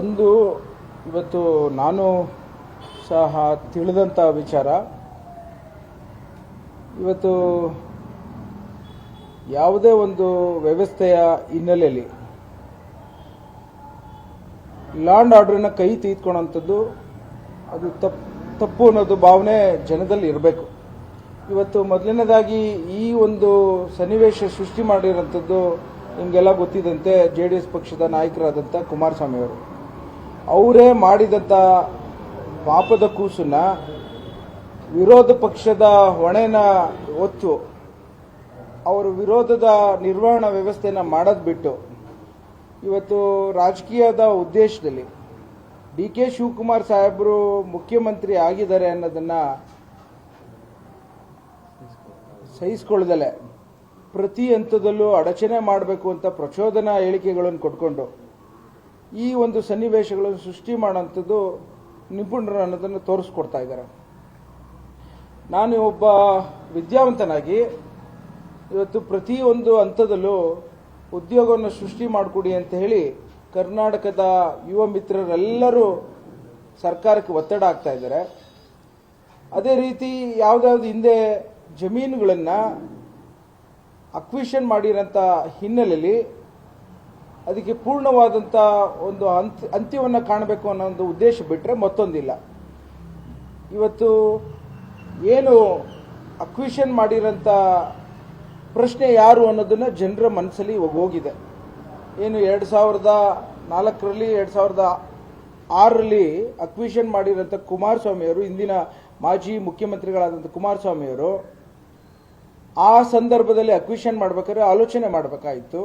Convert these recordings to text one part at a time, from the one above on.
ಒಂದು ಇವತ್ತು ನಾನು ಸಹ ತಿಳಿದಂಥ ವಿಚಾರ, ಇವತ್ತು ಯಾವುದೇ ಒಂದು ವ್ಯವಸ್ಥೆಯ ಹಿನ್ನೆಲೆಯಲ್ಲಿ ಲಾ ಆ್ಯಂಡ್ ಆರ್ಡರ್ನ ಕೈ ತೆಗೆದುಕೊಳ್ಳುವಂಥದ್ದು ಅದು ತಪ್ಪು ಅನ್ನೋದು ಭಾವನೆ ಜನದಲ್ಲಿ ಇರಬೇಕು. ಇವತ್ತು ಮೊದಲನೇದಾಗಿ ಈ ಒಂದು ಸನ್ನಿವೇಶ ಸೃಷ್ಟಿ ಮಾಡಿರೋಂಥದ್ದು ನಿಮಗೆಲ್ಲ ಗೊತ್ತಿದ್ದಂತೆ JDS ಪಕ್ಷದ ನಾಯಕರಾದಂಥ ಕುಮಾರಸ್ವಾಮಿ ಅವರು, ಅವರೇ ಮಾಡಿದಂಥ ಪಾಪದ ಕೂಸನ್ನ ವಿರೋಧ ಪಕ್ಷದ ಹೊಣೆನ ಹೊತ್ತು ಅವರು ವಿರೋಧದ ನಿರ್ವಹಣಾ ವ್ಯವಸ್ಥೆಯನ್ನು ಮಾಡೋದು ಬಿಟ್ಟು ಇವತ್ತು ರಾಜಕೀಯದ ಉದ್ದೇಶದಲ್ಲಿ DK ಶಿವಕುಮಾರ್ ಸಾಹೇಬರು ಮುಖ್ಯಮಂತ್ರಿ ಆಗಿದ್ದಾರೆ ಅನ್ನೋದನ್ನ ಸಹಿಸಿಕೊಳ್ಳದಲೆ ಪ್ರತಿ ಹಂತದಲ್ಲೂ ಅಡಚಣೆ ಮಾಡಬೇಕು ಅಂತ ಪ್ರಚೋದನಾ ಹೇಳಿಕೆಗಳನ್ನು ಕೊಟ್ಕೊಂಡು ಈ ಒಂದು ಸನ್ನಿವೇಶಗಳನ್ನು ಸೃಷ್ಟಿ ಮಾಡುವಂಥದ್ದು ನಿಪುಣರು ಅನ್ನೋದನ್ನು ತೋರಿಸ್ಕೊಡ್ತಾ ಇದ್ದಾರೆ. ನಾನು ಒಬ್ಬ ವಿದ್ಯಾವಂತನಾಗಿ ಇವತ್ತು ಪ್ರತಿಯೊಂದು ಹಂತದಲ್ಲೂ ಉದ್ಯೋಗವನ್ನು ಸೃಷ್ಟಿ ಮಾಡಿಕೊಡಿ ಅಂತ ಹೇಳಿ ಕರ್ನಾಟಕದ ಯುವ ಮಿತ್ರರೆಲ್ಲರೂ ಸರ್ಕಾರಕ್ಕೆ ಒತ್ತಡ ಆಗ್ತಾ ಇದ್ದಾರೆ. ಅದೇ ರೀತಿ ಯಾವುದಾದ್ರು ಹಿಂದೆ ಜಮೀನುಗಳನ್ನು ಅಕ್ವಿಷನ್ ಮಾಡಿರೋಂಥ ಹಿನ್ನೆಲೆಯಲ್ಲಿ ಅದಕ್ಕೆ ಪೂರ್ಣವಾದಂಥ ಒಂದು ಅಂತ್ಯವನ್ನು ಕಾಣಬೇಕು ಅನ್ನೋ ಒಂದು ಉದ್ದೇಶ ಬಿಟ್ಟರೆ ಮತ್ತೊಂದಿಲ್ಲ. ಇವತ್ತು ಏನು ಅಕ್ವಿಷನ್ ಮಾಡಿರೋಂಥ ಪ್ರಶ್ನೆ ಯಾರು ಅನ್ನೋದನ್ನ ಜನರ ಮನಸ್ಸಲ್ಲಿ ಹೋಗಿದೆ. ಏನು 2004ರಲ್ಲಿ 2006ರಲ್ಲಿ ಅಕ್ವಿಷನ್ ಮಾಡಿರೋಂಥ ಕುಮಾರಸ್ವಾಮಿ ಅವರು, ಇಂದಿನ ಮಾಜಿ ಮುಖ್ಯಮಂತ್ರಿಗಳಾದಂಥ ಕುಮಾರಸ್ವಾಮಿ ಅವರು ಆ ಸಂದರ್ಭದಲ್ಲಿ ಅಕ್ವಿಷನ್ ಮಾಡಬೇಕಾದ್ರೆ ಆಲೋಚನೆ ಮಾಡಬೇಕಾಯಿತು,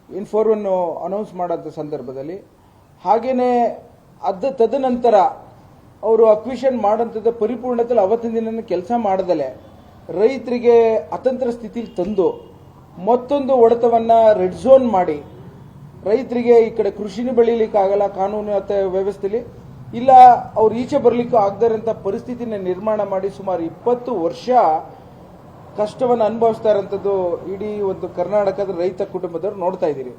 ಇನ್ಫೋರ್ವನ್ನು ಅನೌನ್ಸ್ ಮಾಡೋಂಥ ಸಂದರ್ಭದಲ್ಲಿ. ಹಾಗೇನೆ ತದನಂತರ ಅವರು ಅಕ್ವಿಷನ್ ಮಾಡೋಂಥದ್ದು ಪರಿಪೂರ್ಣತೆಯಲ್ಲಿ ಅವತ್ತಿನ ದಿನ ಕೆಲಸ ಮಾಡದಲೆ ರೈತರಿಗೆ ಅತಂತ್ರ ಸ್ಥಿತಿಲಿ ತಂದು ಮತ್ತೊಂದು ಹೊಡೆತವನ್ನ ರೆಡ್ ಝೋನ್ ಮಾಡಿ ರೈತರಿಗೆ ಈ ಕಡೆ ಕೃಷಿನೂ ಬೆಳೀಲಿಕ್ಕಾಗಲ್ಲ ಕಾನೂನು ವ್ಯವಸ್ಥೆಯಲ್ಲಿ, ಇಲ್ಲ ಅವ್ರು ಈಚೆ ಬರಲಿಕ್ಕೂ ಆಗದಿರೋಂಥ ಪರಿಸ್ಥಿತಿನ ನಿರ್ಮಾಣ ಮಾಡಿ ಸುಮಾರು 20 ವರ್ಷ ಕಷ್ಟವನ್ನು ಅನುಭವಿಸ್ತಾ ಇರೋಂಥದ್ದು ಇಡೀ ಒಂದು ಕರ್ನಾಟಕದ ರೈತ ಕುಟುಂಬದವರು ನೋಡ್ತಾ ಇದ್ದೀರಿ.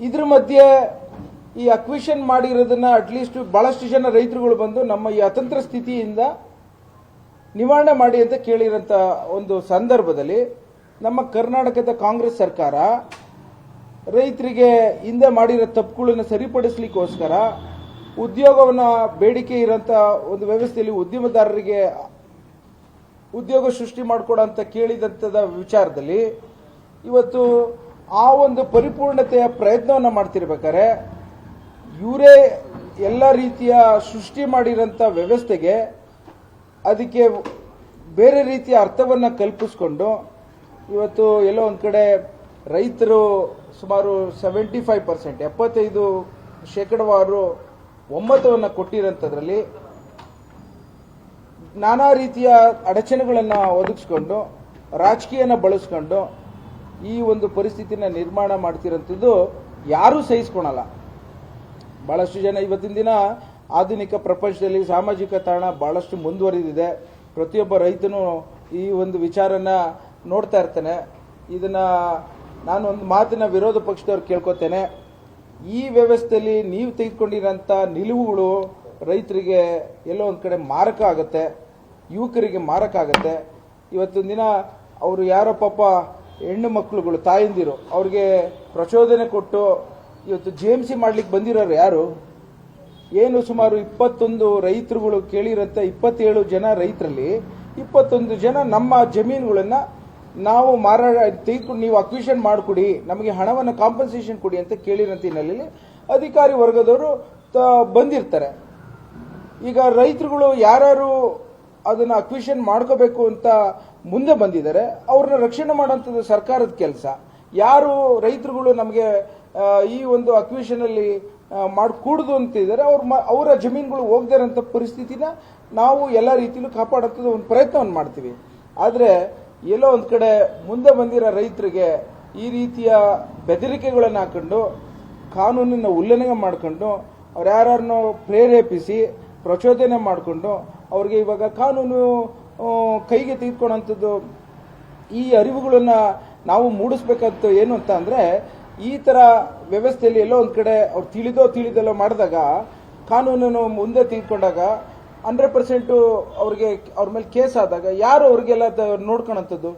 ಇದ್ರ ಮಧ್ಯೆ ಈ ಅಕ್ವಿಷನ್ ಮಾಡಿರೋದನ್ನ ಅಟ್ಲೀಸ್ಟ್ ಬಹಳಷ್ಟು ಜನ ರೈತರುಗಳು ಬಂದು ನಮ್ಮ ಈ ಅತಂತ್ರ ಸ್ಥಿತಿಯಿಂದ ನಿವಾರಣೆ ಮಾಡಿ ಅಂತ ಕೇಳಿರೋಂಥ ಒಂದು ಸಂದರ್ಭದಲ್ಲಿ ನಮ್ಮ ಕರ್ನಾಟಕದ ಕಾಂಗ್ರೆಸ್ ಸರ್ಕಾರ ರೈತರಿಗೆ ಹಿಂದೆ ಮಾಡಿರೋ ತಪ್ಪುಗಳನ್ನು ಸರಿಪಡಿಸಲಿಕ್ಕೋಸ್ಕರ ಉದ್ಯೋಗವನ್ನು ಬೇಡಿಕೆ ಇರೋಂಥ ಒಂದು ವ್ಯವಸ್ಥೆಯಲ್ಲಿ ಉದ್ಯಮದಾರರಿಗೆ ಉದ್ಯೋಗ ಸೃಷ್ಟಿ ಮಾಡಿಕೊಡೋ ಅಂತ ಕೇಳಿದಂಥದ ವಿಚಾರದಲ್ಲಿ ಇವತ್ತು ಆ ಒಂದು ಪರಿಪೂರ್ಣತೆಯ ಪ್ರಯತ್ನವನ್ನು ಮಾಡ್ತಿರ್ಬೇಕಾದ್ರೆ ಇವರೇ ಎಲ್ಲ ರೀತಿಯ ಸೃಷ್ಟಿ ಮಾಡಿರೋಂಥ ವ್ಯವಸ್ಥೆಗೆ ಅದಕ್ಕೆ ಬೇರೆ ರೀತಿಯ ಅರ್ಥವನ್ನು ಕಲ್ಪಿಸ್ಕೊಂಡು ಇವತ್ತು ಎಲ್ಲೋ ಒಂದು ಕಡೆ ರೈತರು ಸುಮಾರು 75% 75% ಒಮ್ಮತವನ್ನು ಕೊಟ್ಟಿರೋಂಥದ್ರಲ್ಲಿ ನಾನಾ ರೀತಿಯ ಅಡಚಣೆಗಳನ್ನು ಒದಗಿಸ್ಕೊಂಡು ರಾಜಕೀಯನ ಬಳಸ್ಕೊಂಡು ಈ ಒಂದು ಪರಿಸ್ಥಿತಿನ ನಿರ್ಮಾಣ ಮಾಡ್ತಿರೋಂಥದ್ದು ಯಾರೂ ಸಹಿಸ್ಕೊಳಲ್ಲ. ಬಹಳಷ್ಟು ಜನ ಇವತ್ತಿನ ದಿನ ಆಧುನಿಕ ಪ್ರಪಂಚದಲ್ಲಿ ಸಾಮಾಜಿಕ ತಾಣ ಬಹಳಷ್ಟು ಮುಂದುವರಿದಿದೆ. ಪ್ರತಿಯೊಬ್ಬ ರೈತನು ಈ ಒಂದು ವಿಚಾರನ ನೋಡ್ತಾ ಇರ್ತಾನೆ. ಇದನ್ನ ನಾನು ಒಂದು ಮಾತಿನ ವಿರೋಧ ಪಕ್ಷದವ್ರು ಕೇಳ್ಕೊತೇನೆ, ಈ ವ್ಯವಸ್ಥೆಯಲ್ಲಿ ನೀವು ತೆಗೆದುಕೊಂಡಿರೋಂಥ ನಿಲುವುಗಳು ರೈತರಿಗೆ ಎಲ್ಲೋ ಒಂದು ಕಡೆ ಮಾರಕ ಆಗುತ್ತೆ, ಯುವಕರಿಗೆ ಮಾರಕ ಆಗುತ್ತೆ. ಇವತ್ತಿನ ದಿನ ಅವರು ಯಾರೋ ಪಾಪ ಹೆಣ್ಣು ಮಕ್ಕಳುಗಳು ತಾಯಂದಿರು ಅವ್ರಿಗೆ ಪ್ರಚೋದನೆ ಕೊಟ್ಟು ಇವತ್ತು JMC ಮಾಡ್ಲಿಕ್ಕೆ ಬಂದಿರೋರು ಯಾರು? ಏನು ಸುಮಾರು 21 ರೈತರುಗಳು ಕೇಳಿರಂತ 27 ಜನ ರೈತರಲ್ಲಿ 21 ಜನ ನಮ್ಮ ಜಮೀನುಗಳನ್ನ ನಾವು ತೆಗೆದುಕೊಂಡು ನೀವು ಅಕ್ವಿಷನ್ ಮಾಡಿಕೊಡಿ, ನಮಗೆ ಹಣವನ್ನು ಕಾಂಪನ್ಸೇಷನ್ ಕೊಡಿ ಅಂತ ಕೇಳಿರಂತ ಹಿನ್ನೆಲೆಯಲ್ಲಿ ಅಧಿಕಾರಿ ವರ್ಗದವರು ಬಂದಿರ್ತಾರೆ. ಈಗ ರೈತರುಗಳು ಯಾರು ಅದನ್ನ ಅಕ್ವಿಷನ್ ಮಾಡ್ಕೋಬೇಕು ಅಂತ ಮುಂದೆ ಬಂದಿದ್ದಾರೆ, ಅವ್ರನ್ನ ರಕ್ಷಣೆ ಮಾಡುವಂಥದ್ದು ಸರ್ಕಾರದ ಕೆಲಸ. ಯಾರು ರೈತರುಗಳು ನಮಗೆ ಈ ಒಂದು ಅಕ್ವಿಷನ್ ಅಲ್ಲಿ ಮಾಡಿಕೂಡುದು ಅಂತಿದ್ದಾರೆ ಅವರ ಜಮೀನುಗಳು ಹೋಗದೇ ಇರೋಂಥ ಪರಿಸ್ಥಿತಿನ ನಾವು ಎಲ್ಲ ರೀತಿಯಲ್ಲೂ ಕಾಪಾಡುವಂಥದ್ದು ಒಂದು ಪ್ರಯತ್ನವನ್ನು ಮಾಡ್ತೀವಿ. ಆದರೆ ಎಲ್ಲೋ ಒಂದು ಕಡೆ ಮುಂದೆ ಬಂದಿರೋ ರೈತರಿಗೆ ಈ ರೀತಿಯ ಬೆದರಿಕೆಗಳನ್ನು ಹಾಕೊಂಡು ಕಾನೂನಿನ ಉಲ್ಲಂಘನೆ ಮಾಡಿಕೊಂಡು ಅವ್ರು ಯಾರನ್ನು ಪ್ರೇರೇಪಿಸಿ ಪ್ರಚೋದನೆ ಮಾಡಿಕೊಂಡು ಅವ್ರಿಗೆ ಇವಾಗ ಕಾನೂನು ಕೈಗೆ ತೆಗೆದುಕೊಳ್ಳುವಂಥದ್ದು ಈ ಅರಿವುಗಳನ್ನು ನಾವು ಮೂಡಿಸ್ಬೇಕಂತ ಏನು ಅಂತ ಅಂದರೆ ಈ ತರ ವ್ಯವಸ್ಥೆಯಲ್ಲಿ ಎಲ್ಲೋ ಒಂದ್ ಕಡೆ ಅವ್ರು ತಿಳಿದಲ್ಲೋ ಮಾಡಿದಾಗ ಕಾನೂನನ್ನು ಮುಂದೆ ತೆಗೆದುಕೊಂಡಾಗ 100% ಅವ್ರಿಗೆ ಅವ್ರ ಮೇಲೆ ಕೇಸ್ ಆದಾಗ ಯಾರು ಅವ್ರಿಗೆಲ್ಲ ನೋಡ್ಕೊಳಂಥದ್ದು?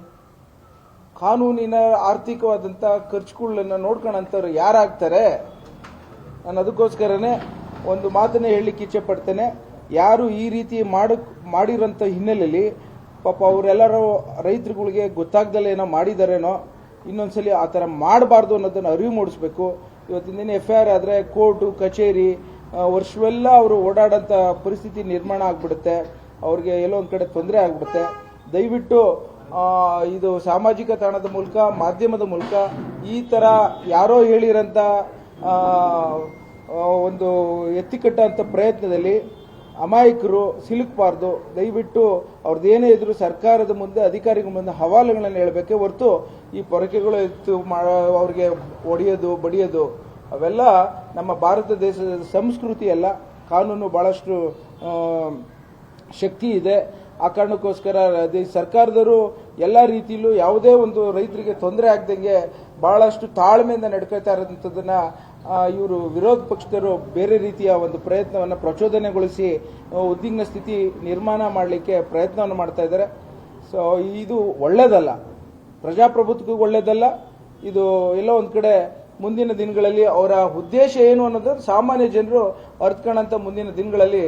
ಕಾನೂನಿನ ಆರ್ಥಿಕವಾದಂಥ ಖರ್ಚುಗಳನ್ನ ನೋಡ್ಕೊಳಂಥವ್ರು ಯಾರಾಗ್ತಾರೆ? ನಾನು ಅದಕ್ಕೋಸ್ಕರನೇ ಒಂದು ಮಾತನ್ನೇ ಹೇಳಲಿಕ್ಕೆ ಇಚ್ಛೆ ಪಡ್ತೇನೆ. ಯಾರು ಈ ರೀತಿ ಮಾಡಿರೋಂಥ ಹಿನ್ನೆಲೆಯಲ್ಲಿ ಪಾಪ ಅವರೆಲ್ಲರೂ ರೈತರುಗಳಿಗೆ ಗೊತ್ತಾಗ್ದಲ್ಲೇ ಏನೋ ಮಾಡಿದಾರೇನೋ, ಇನ್ನೊಂದ್ಸಲಿ ಆ ಥರ ಮಾಡಬಾರ್ದು ಅನ್ನೋದನ್ನು ಅರಿವು ಮೂಡಿಸ್ಬೇಕು. ಇವತ್ತಿನ ದಿನ FIR ಆದರೆ ಕೋರ್ಟು ಕಚೇರಿ ವರ್ಷವೆಲ್ಲ ಅವರು ಓಡಾಡೋಂಥ ಪರಿಸ್ಥಿತಿ ನಿರ್ಮಾಣ ಆಗ್ಬಿಡುತ್ತೆ. ಅವ್ರಿಗೆ ಎಲ್ಲೋ ಒಂದು ಕಡೆ ತೊಂದರೆ ಆಗ್ಬಿಡುತ್ತೆ. ದಯವಿಟ್ಟು ಇದು ಸಾಮಾಜಿಕ ತಾಣದ ಮೂಲಕ, ಮಾಧ್ಯಮದ ಮೂಲಕ ಈ ಥರ ಯಾರೋ ಹೇಳಿರೋಂಥ ಒಂದು ಎತ್ತಿಕಟ್ಟಂಥ ಪ್ರಯತ್ನದಲ್ಲಿ ಅಮಾಯಕರು ಸಿಲುಕಬಾರ್ದು. ದಯವಿಟ್ಟು ಅವ್ರದ್ದೇನೇ ಇದ್ರು ಸರ್ಕಾರದ ಮುಂದೆ, ಅಧಿಕಾರಿಗಳ ಮುಂದೆ ಹವಾಲುಗಳನ್ನು ಹೇಳಬೇಕೆ ಹೊರತು ಈ ಪೊರಕೆಗಳು ಎತ್ತು ಅವ್ರಿಗೆ ಹೊಡೆಯೋದು ಬಡಿಯೋದು ಅವೆಲ್ಲ ನಮ್ಮ ಭಾರತ ದೇಶದ ಸಂಸ್ಕೃತಿ ಅಲ್ಲ. ಕಾನೂನು ಬಹಳಷ್ಟು ಶಕ್ತಿ ಇದೆ. ಆ ಕಾರಣಕ್ಕೋಸ್ಕರ ಸರ್ಕಾರದವರು ಎಲ್ಲ ರೀತಿಯಲ್ಲೂ ಯಾವುದೇ ಒಂದು ರೈತರಿಗೆ ತೊಂದರೆ ಆಗದಂಗೆ ಬಹಳಷ್ಟು ತಾಳ್ಮೆಯಿಂದ ನಡ್ಕೊಳ್ತಾ ಇರೋಂಥದ್ದನ್ನ ಇವರು ವಿರೋಧ ಪಕ್ಷದವರು ಬೇರೆ ರೀತಿಯ ಒಂದು ಪ್ರಯತ್ನವನ್ನು ಪ್ರಚೋದನೆಗೊಳಿಸಿ ಉದ್ವಿಗ್ನ ಸ್ಥಿತಿ ನಿರ್ಮಾಣ ಮಾಡಲಿಕ್ಕೆ ಪ್ರಯತ್ನವನ್ನು ಮಾಡ್ತಾ ಇದ್ದಾರೆ. ಸೊ ಇದು ಒಳ್ಳೇದಲ್ಲ, ಪ್ರಜಾಪ್ರಭುತ್ವಕ್ಕೂ ಒಳ್ಳೇದಲ್ಲ. ಇದು ಎಲ್ಲೋ ಒಂದು ಕಡೆ ಮುಂದಿನ ದಿನಗಳಲ್ಲಿ ಅವರ ಉದ್ದೇಶ ಏನು ಅನ್ನೋದು ಸಾಮಾನ್ಯ ಜನರು ಅರ್ಥಕೊಳ್ಳೋಂಥ ಮುಂದಿನ ದಿನಗಳಲ್ಲಿ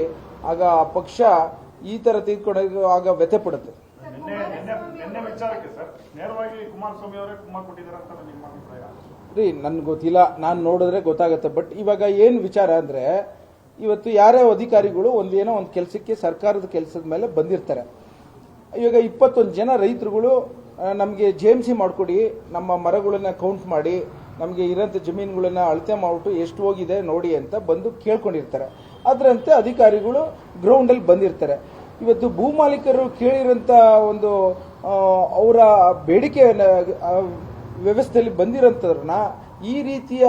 ಆಗ ಪಕ್ಷ ಈ ತರ ತೆಗೆದುಕೊಂಡು ಆಗ ವ್ಯಥೆ ಪಡುತ್ತೆ. ರೀ ನನ್ಗೆ ಗೊತ್ತಿಲ್ಲ, ನಾನು ನೋಡಿದ್ರೆ ಗೊತ್ತಾಗುತ್ತೆ. ಬಟ್ ಇವಾಗ ಏನು ವಿಚಾರ ಅಂದ್ರೆ, ಇವತ್ತು ಯಾರೇ ಅಧಿಕಾರಿಗಳು ಒಂದೇನೋ ಒಂದು ಕೆಲಸಕ್ಕೆ ಸರ್ಕಾರದ ಕೆಲಸದ ಮೇಲೆ ಬಂದಿರ್ತಾರೆ. ಇವಾಗ 21 ಜನ ರೈತರುಗಳು ನಮಗೆ JMC ಮಾಡಿಕೊಡಿ, ನಮ್ಮ ಮರಗಳನ್ನ ಕೌಂಟ್ ಮಾಡಿ, ನಮಗೆ ಇರೋಂಥ ಜಮೀನುಗಳನ್ನ ಅಳತೆ ಮಾಡಿಬಿಟ್ಟು ಎಷ್ಟು ಹೋಗಿದೆ ನೋಡಿ ಅಂತ ಬಂದು ಕೇಳ್ಕೊಂಡಿರ್ತಾರೆ. ಅದರಂತೆ ಅಧಿಕಾರಿಗಳು ಗ್ರೌಂಡಲ್ಲಿ ಬಂದಿರ್ತಾರೆ. ಇವತ್ತು ಭೂಮಾಲೀಕರು ಕೇಳಿರೋಂಥ ಒಂದು ಅವರ ಬೇಡಿಕೆ ವ್ಯವಸ್ಥೆಯಲ್ಲಿ ಬಂದಿರೋಂಥವ್ರನ್ನ ಈ ರೀತಿಯ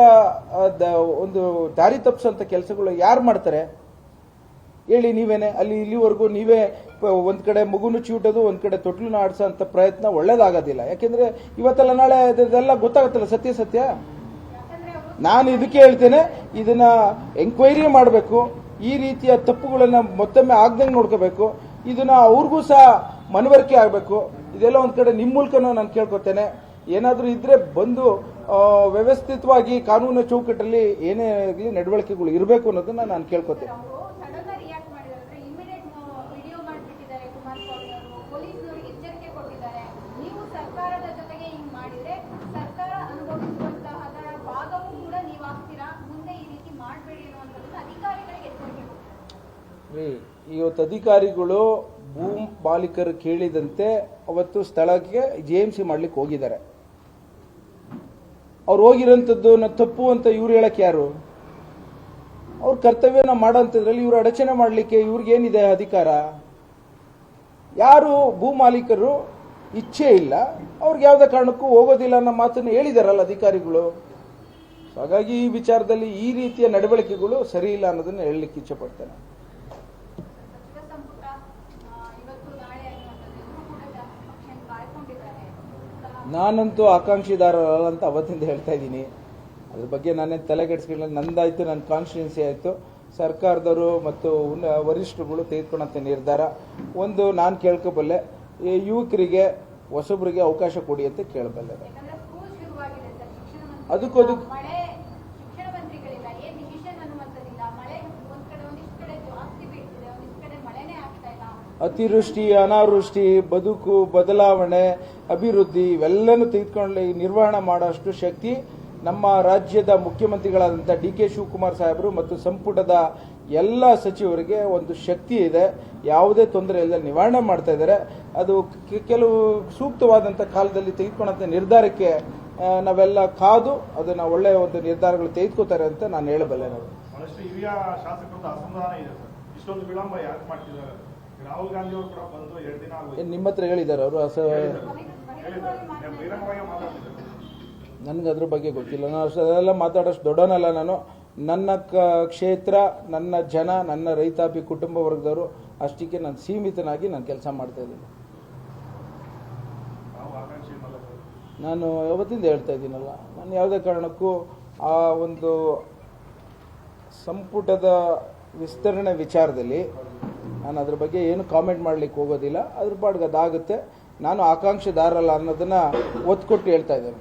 ಒಂದು ದಾರಿ ತಪ್ಪಿಸೋಂಥ ಕೆಲಸಗಳು ಯಾರು ಮಾಡ್ತಾರೆ ಹೇಳಿ ನೀವೇನೆ? ಅಲ್ಲಿ ಇಲ್ಲಿವರೆಗೂ ನೀವೇ ಒಂದ್ ಕಡೆ ಮಗುನು ಚಿವುಟೋದು, ಒಂದ್ ಕಡೆ ತೊಟ್ಲನ್ನ ಆಡಿಸೋ ಅಂತ ಪ್ರಯತ್ನ ಒಳ್ಳೇದಾಗೋದಿಲ್ಲ. ಯಾಕೆಂದ್ರೆ ಇವತ್ತೆಲ್ಲ ನಾಳೆ ಇದೆಲ್ಲ ಗೊತ್ತಾಗುತ್ತಲ್ಲ ಸತ್ಯ. ನಾನು ಇದಕ್ಕೆ ಹೇಳ್ತೇನೆ, ಇದನ್ನ ಎಂಕ್ವೈರಿ ಮಾಡಬೇಕು. ಈ ರೀತಿಯ ತಪ್ಪುಗಳನ್ನ ಮತ್ತೊಮ್ಮೆ ಆಗ್ದಂಗೆ ನೋಡ್ಕೋಬೇಕು. ಇದನ್ನ ಅವ್ರಿಗೂ ಸಹ ಮನವರಿಕೆ ಆಗಬೇಕು. ಇದೆಲ್ಲ ಒಂದ್ ಕಡೆ ನಿಮ್ಮ ಮೂಲಕನೂ ನಾನು ಕೇಳ್ಕೊತೇನೆ. ಏನಾದರೂ ಇದ್ರೆ ಬಂದು ವ್ಯವಸ್ಥಿತವಾಗಿ ಕಾನೂನು ಚೌಕಟ್ಟಲ್ಲಿ ಏನೇ ಆಗಲಿ ನಡವಳಿಕೆಗಳು ಇರಬೇಕು ಅನ್ನೋದನ್ನ ನಾನು ಕೇಳ್ಕೊತೇನೆ. ಇವತ್ತು ಅಧಿಕಾರಿಗಳು ಭೂ ಮಾಲೀಕರು ಕೇಳಿದಂತೆ ಅವತ್ತು ಸ್ಥಳಕ್ಕೆ JMC ಮಾಡ್ಲಿಕ್ಕೆ ಹೋಗಿದ್ದಾರೆ. ಅವ್ರು ಹೋಗಿರೋಂಥದ್ದು ತಪ್ಪು ಅಂತ ಇವ್ರು ಹೇಳಕ್ಕೆ ಯಾರು? ಅವ್ರ ಕರ್ತವ್ಯನ ಮಾಡೋಂಥದ್ರಲ್ಲಿ ಇವ್ರು ಅಡಚಣೆ ಮಾಡಲಿಕ್ಕೆ ಇವ್ರಿಗೇನಿದೆ ಅಧಿಕಾರ? ಯಾರು ಭೂ ಮಾಲೀಕರು ಇಚ್ಛೆ ಇಲ್ಲ, ಅವ್ರಿಗೆ ಯಾವುದೇ ಕಾರಣಕ್ಕೂ ಹೋಗೋದಿಲ್ಲ ಅನ್ನೋ ಮಾತನ್ನು ಹೇಳಿದಾರಲ್ಲ ಅಧಿಕಾರಿಗಳು. ಹಾಗಾಗಿ ಈ ವಿಚಾರದಲ್ಲಿ ಈ ರೀತಿಯ ನಡವಳಿಕೆಗಳು ಸರಿ ಇಲ್ಲ ಅನ್ನೋದನ್ನ ಹೇಳಲಿಕ್ಕೆ ಇಚ್ಛೆ ಪಡ್ತೇನೆ. ನಾನಂತೂ ಆಕಾಂಕ್ಷಿದಾರರಲ್ಲ ಅಂತ ಅವತ್ತಿಂದ ಹೇಳ್ತಾ ಇದ್ದೀನಿ. ಅದ್ರ ಬಗ್ಗೆ ನಾನೇ ತಲೆಗೆಡಿಸ್ಕೊಳ್ಳ, ನಂದಾಯ್ತು, ನನ್ನ ಕಾನ್ಸ್ಟಿಟ್ಯೂನ್ಸಿ ಆಯಿತು. ಸರ್ಕಾರದವರು ಮತ್ತು ವರಿಷ್ಠರುಗಳು ತೆಗೆದುಕೊಂಡಂಥ ನಿರ್ಧಾರ ಒಂದು ನಾನು ಕೇಳ್ಕೋಬಲ್ಲೆ, ಯುವಕರಿಗೆ ಹೊಸಬರಿಗೆ ಅವಕಾಶ ಕೊಡಿ ಅಂತ ಕೇಳಬಲ್ಲೆ. ಅದಕ್ಕೂ ಅತಿವೃಷ್ಟಿ, ಅನಾವೃಷ್ಟಿ, ಬದುಕು ಬದಲಾವಣೆ, ಅಭಿವೃದ್ಧಿ ಇವೆಲ್ಲನೂ ತೆಗೆದುಕೊಂಡು ನಿರ್ವಹಣೆ ಮಾಡೋಷ್ಟು ಶಕ್ತಿ ನಮ್ಮ ರಾಜ್ಯದ ಮುಖ್ಯಮಂತ್ರಿಗಳಾದಂಥ DK ಶಿವಕುಮಾರ್ ಸಾಹೇಬರು ಮತ್ತು ಸಂಪುಟದ ಎಲ್ಲ ಸಚಿವರಿಗೆ ಒಂದು ಶಕ್ತಿ ಇದೆ. ಯಾವುದೇ ತೊಂದರೆ ಇಲ್ಲದೆ ನಿವಾರಣೆ ಮಾಡ್ತಾ ಇದ್ದಾರೆ. ಅದು ಕೆಲವು ಸೂಕ್ತವಾದಂಥ ಕಾಲದಲ್ಲಿ ತೆಗೆದುಕೊಂಡಂಥ ನಿರ್ಧಾರಕ್ಕೆ ನಾವೆಲ್ಲ ಕಾದು ಅದನ್ನ ಒಳ್ಳೆಯ ಒಂದು ನಿರ್ಧಾರಗಳು ತೆಗೆದುಕೋತಾರೆ ಅಂತ ನಾನು ಹೇಳಬಲ್ಲೆ. ನಾವು ರಾಹುಲ್ ಗಾಂಧಿ ಅವರು ಕೂಡ ಬಂದು 2 ದಿನ ಆಗಿದೆ. ನಿಮ್ಮ ಹತ್ರ ಹೇಳಿದ್ದಾರೆ ಅವರು? ನನಗೆ ಅದ್ರ ಬಗ್ಗೆ ಗೊತ್ತಿಲ್ಲ. ನಾನು ಅದೆಲ್ಲ ಮಾತಾಡೋಷ್ಟು ದೊಡ್ಡವನಲ್ಲ ನಾನು. ನನ್ನ ಕ್ಷೇತ್ರ, ನನ್ನ ಜನ, ನನ್ನ ರೈತಾಪಿ ಕುಟುಂಬ ವರ್ಗದವರು ಅಷ್ಟಕ್ಕೆ ನಾನು ಸೀಮಿತನಾಗಿ ನಾನು ಕೆಲಸ ಮಾಡ್ತಾ ಇದ್ದೀನಿ. ನಾನು ಯಾವತ್ತಿಂದ ಹೇಳ್ತಾ ಇದ್ದೀನಲ್ಲ, ನಾನು ಯಾವುದೇ ಕಾರಣಕ್ಕೂ ಆ ಒಂದು ಸಂಪುಟದ ವಿಸ್ತರಣೆ ವಿಚಾರದಲ್ಲಿ ನಾನು ಅದ್ರ ಬಗ್ಗೆ ಏನು ಕಾಮೆಂಟ್ ಮಾಡಲಿಕ್ಕೆ ಹೋಗೋದಿಲ್ಲ. ಅದ್ರ ಪಾಡ್ಗೆ ಅದಾಗುತ್ತೆ. ನಾನು ಆಕಾಂಕ್ಷೆದಾರಲ್ಲ ಅನ್ನೋದನ್ನ ಒತ್ತು ಕೊಟ್ಟು ಹೇಳ್ತಾ ಇದ್ದೇನೆ.